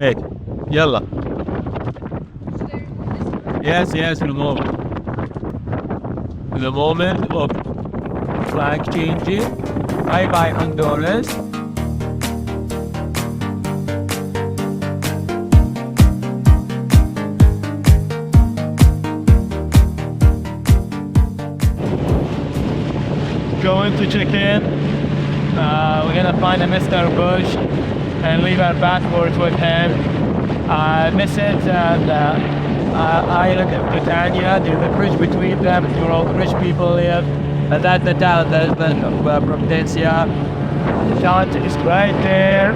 Hey, yalla. Yes, yes, in a moment. In the moment of flag changing. Bye bye, Honduras. Going to check in. We're gonna find a Mr.Bush and leave our passports with him. Visit the Island of Providencia. There's a bridge between them where all the rich people live. And that's the town, the Island of Providencia. The town is right there.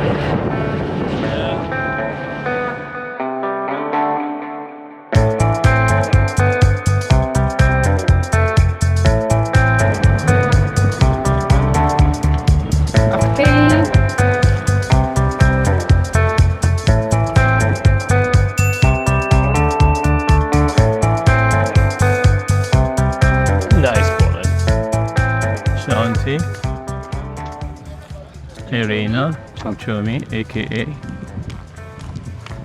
Irina Chomchomi, aka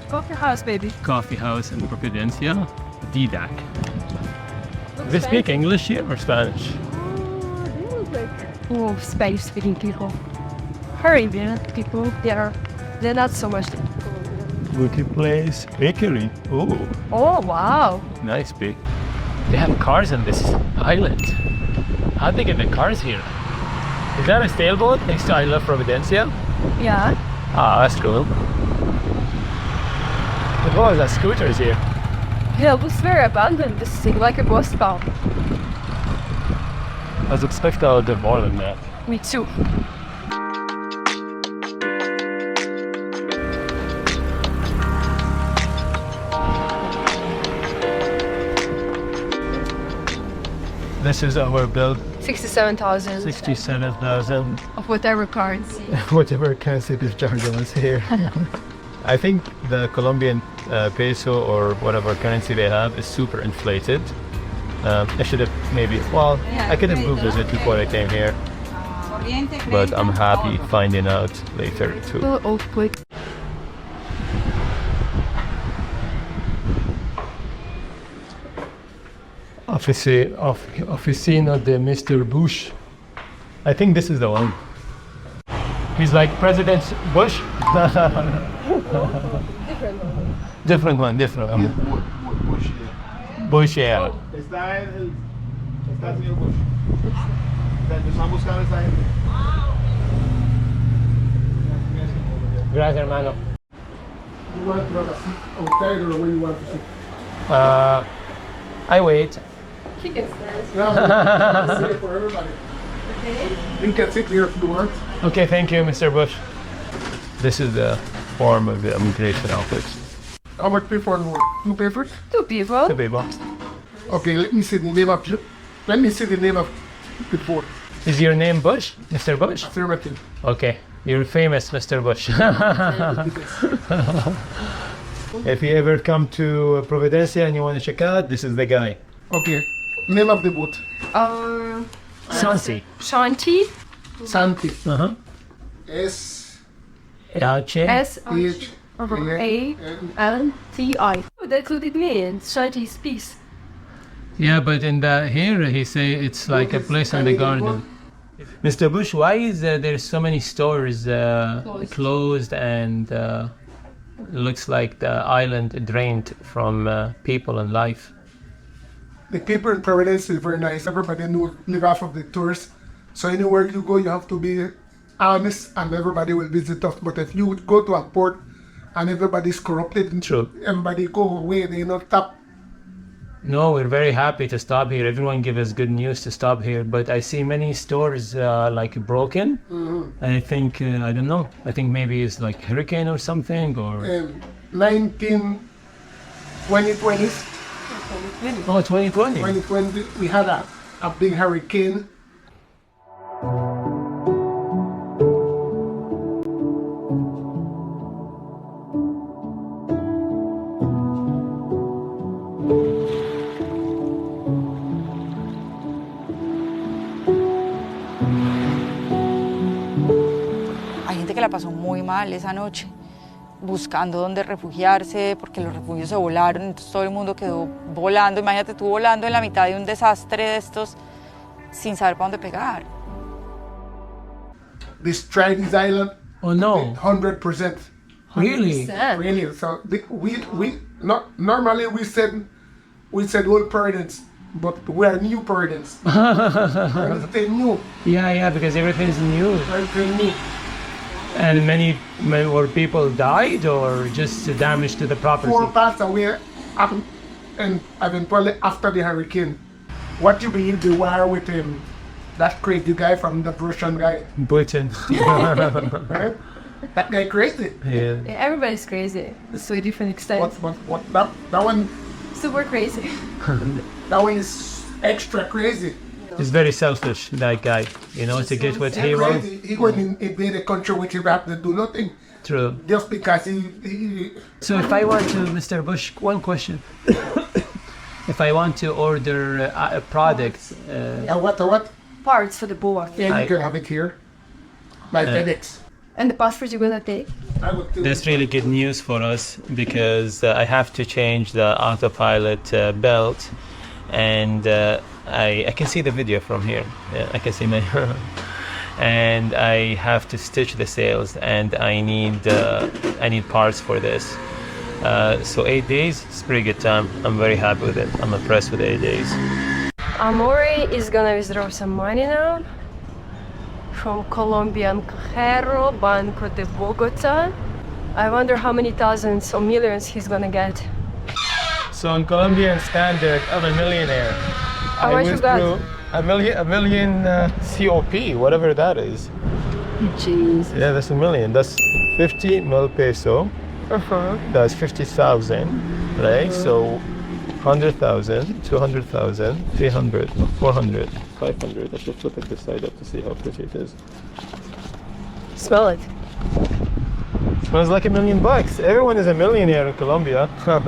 Coffee house, baby. Coffee House in Providencia, DDAC. Do they speak English here or Spanish? Oh, Spanish-speaking people. Caribbean people, they're not so much. Booty place, bakery. Oh, Oh, wow. nice big. They have cars on this island. How'd they get the cars here? Is that a sailboat next to Isla of Providencia? Yeah. Ah, that's cool. But what was that scooters here? Yeah, it was very abandoned. This thing, like a bus stop. I was expecting a little bit more than that. Me too. This is our bill, 67,000 67,000. of whatever currency. Whatever currency this jargon is here. I think the Colombian peso or whatever currency they have is super inflated. I should have maybe, well, I could have Googled it before I came here, but I'm happy finding out later too. Little earthquake. Oficina de Mr.Bush. I think this is the one. He's like President Bush. Different one. Different one. Bush, yeah. Está el señor Bush. Están buscando esa gente. Gracias, hermano. You want to have a seat outside or where you want to sit? I wait. He gets there. No, sit for everybody. You can sit here if you want. Okay, thank you, Mr. Bush. This is the form of the immigration office. How much pay for the work? 2 papers? 2 people. The big box. Okay, let me see the name of the fort. Is your name Bush, Mr. Bush? Affirmative. Okay, you're famous, Mr. Bush. If you ever come to Providencia and you want to check out, this is the guy. Okay, name of the boat. Santi. Shanti. Santi. Uh-huh. S H. H A-N-T-I. Oh, that could it mean? Shanti's peace. Yeah, but in the here he say it's like a place in the garden. Mr. Bush, why is there's so many stores closed and looks like the island drained from people and life? The people in Providence is very nice. Everybody live off of the tourists. So anywhere you go, you have to be honest and everybody will visit us. But if you go to a port and everybody's corrupted, True. everybody go away, they not stop. No, we're very happy to stop here. Everyone give us good news to stop here. But I see many stores like broken. Mm-hmm. I think, I don't know. I think maybe it's like hurricane or something or... 2020s, Oh, 2020. 2020, we had a big hurricane. Hay gente que la pasó muy mal esa noche. buscando dónde refugiarse porque los refugios se volaron, entonces todo el mundo quedó volando. Imagínate tú volando en la mitad de un desastre de estos sin saber para dónde pegar. Destroy this island. Oh no. 100%. Really? Really. So we not normally we said old Providence, but we are new Providence. Everything new. Yeah, because everything is new. Everything new. And many more people died or just damage to the property? 4 passed away, and eventually after the hurricane. What do you believe the war with him? That crazy guy from the Russian guy, Britain. right? That guy crazy. Yeah. Yeah, everybody's crazy to a different extent. What that one? Super crazy. That one is extra crazy. He's very selfish, that guy. You know, to get what he wants. Crazy. He went in invade a country which he have to do nothing True. just because he So if I want to, Mr. Bush, one question. If I want to order a product, what? Parts for the boat. Yeah, you can have it here. By FedEx. And the passport you're gonna take? I would do that's really good news for us because I have to change the autopilot belt, and I can see the video from here. Yeah, I can see my and I have to stitch the sails, and I need parts for this. So 8 days, it's pretty good time. I'm very happy with it. I'm impressed with 8 days. Amori is gonna withdraw some money now from Colombian Cajero, Banco de Bogota. I wonder how many thousands or millions he's gonna get. So in Colombian standard, I'm a millionaire. How much you got? A million COP, whatever that is. Jeez. Yeah, that's a million. That's 50 mil peso. That's 50,000, right? So 100,000, 200,000, 300, 400, 500. I should flip it this side up to see how pretty it is. Smell it. Smells like $1 million. Everyone is a millionaire in Colombia. I'm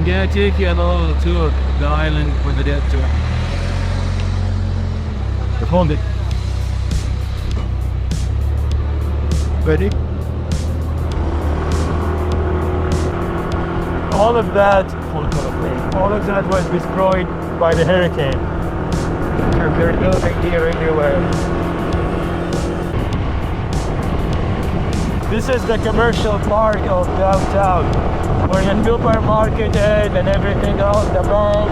gonna take you on a little tour of the island with the dead tour. Hold it. Ready? All of that was destroyed by the hurricane. They're building here everywhere. This is the commercial park of downtown, where the supermarket is and everything else, the bank.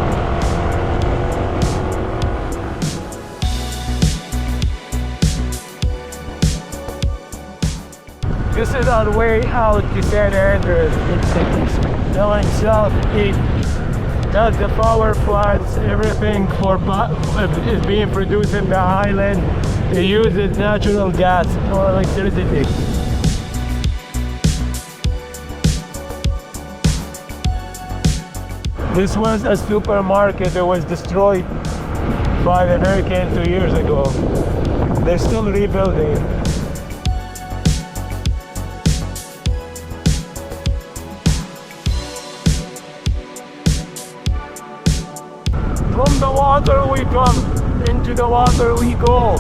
This is our way out to San Andrés. It's going southeast. That's the power plants. Everything is being produced in the island. It uses natural gas or electricity. This was a supermarket that was destroyed by the hurricane 2 years ago. They're still rebuilding. From the water we come, into the water we go.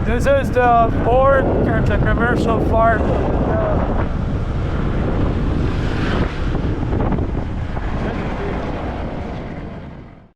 This is the port, the commercial part of